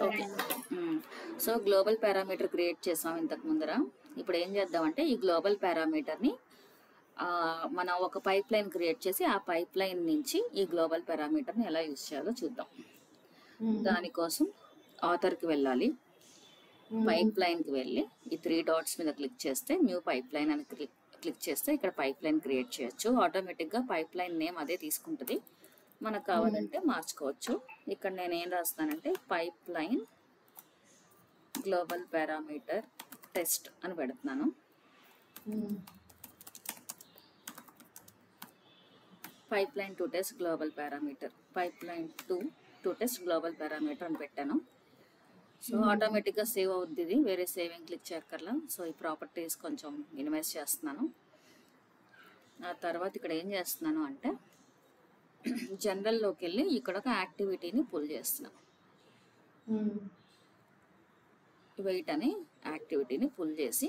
Okay. So global parameter create చేసాం ఇంతకు ముందర. ఇప్పుడు ఏం చేద్దామంటే ఈ గ్లోబల్ పారామీటర్ని మనం ఒక పైప్ లైన్ క్రియేట్ చేసి ఆ పైప్ లైన్ నుంచి ఈ గ్లోబల్ పారామీటర్ని ఎలా యూజ్ చేయాలో చూద్దాం. దానికోసం ఆథర్కి వెళ్ళాలి, పైప్ లైన్కి వెళ్ళి ఈ 3 డాట్స్ మీద క్లిక్ చేస్తే న్యూ పైప్ లైన్ అని క్లిక్ చేస్తే ఇక్కడ పైప్ లైన్ క్రియేట్ చేయొచ్చు. ఆటోమేటిక్గా పైప్ లైన్ నేమ్ అదే తీసుకుంటుంది, మనకు కావాలంటే మార్చుకోవచ్చు. ఇక్కడ నేను ఏం రాస్తానంటే pipeline global parameter test అని పెడుతున్నాను. Pipeline to test global parameter, pipeline to test global parameter అని పెట్టాను. సో ఆటోమేటిక్గా సేవ్ అవుద్ది ఇది, వేరే సేవింగ్ క్లిక్ చేయక్కర్లా. సో ఈ ప్రాపర్టీస్ కొంచెం మినిమైజ్ చేస్తున్నాను. ఆ తర్వాత ఇక్కడ ఏం చేస్తున్నాను అంటే జనరల్లోకి వెళ్ళి ఇక్కడ ఒక యాక్టివిటీని పుల్ చేస్తున్నాను. వెయిట్ అనే యాక్టివిటీని పుల్ చేసి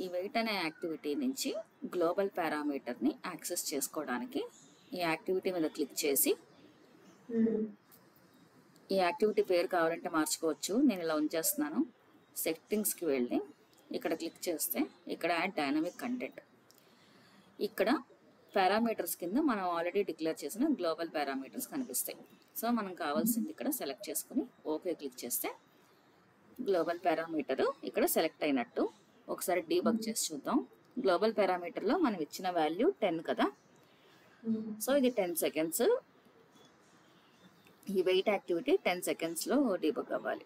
ఈ వెయిట్ అనే యాక్టివిటీ నుంచి గ్లోబల్ పారామీటర్ని యాక్సెస్ చేసుకోవడానికి ఈ యాక్టివిటీ మీద క్లిక్ చేసి ఈ యాక్టివిటీ పేరు కావాలంటే మార్చుకోవచ్చు, నేను ఇలా ఉంచేస్తున్నాను. సెట్టింగ్స్కి వెళ్ళి ఇక్కడ క్లిక్ చేస్తే ఇక్కడ యాడ్ డైనమిక్ కంటెంట్, ఇక్కడ పారామీటర్స్ కింద మనం ఆల్రెడీ డిక్లేర్ చేసిన గ్లోబల్ పారామీటర్స్ కనిపిస్తాయి. సో మనం కావాల్సింది ఇక్కడ సెలెక్ట్ చేసుకుని ఓకే క్లిక్ చేస్తే గ్లోబల్ పారామీటర్ ఇక్కడ సెలెక్ట్ అయినట్టు. ఒకసారి డీబగ్ చేసి చూద్దాం. గ్లోబల్ పారామీటర్లో మనం ఇచ్చిన వాల్యూ 10 కదా. సో ఇది 10 సెకండ్స్, ఈ వెయిట్ యాక్టివిటీ 10 సెకండ్స్లో డీబగ్ అవ్వాలి.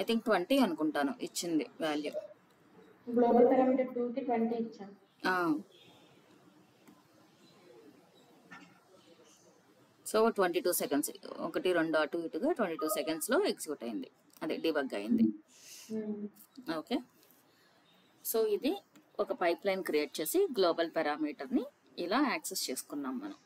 ఐ థింక్ 20 అనుకుంటాను ఇచ్చింది వాల్యూ. గ్లోబల్ పారామీటర్ 2 కి 20 ఇచ్చాను. సో 22 సెకండ్స్, 1 2 అటు ఇటుగా 22 సెకండ్స్లో ఎగ్జిక్యూట్ అయింది, అదే డిబగ్ అయింది. ఓకే. సో ఇది ఒక పైప్ లైన్ క్రియేట్ చేసి గ్లోబల్ పారామీటర్ని ఇలా యాక్సెస్ చేసుకున్నాం మనం.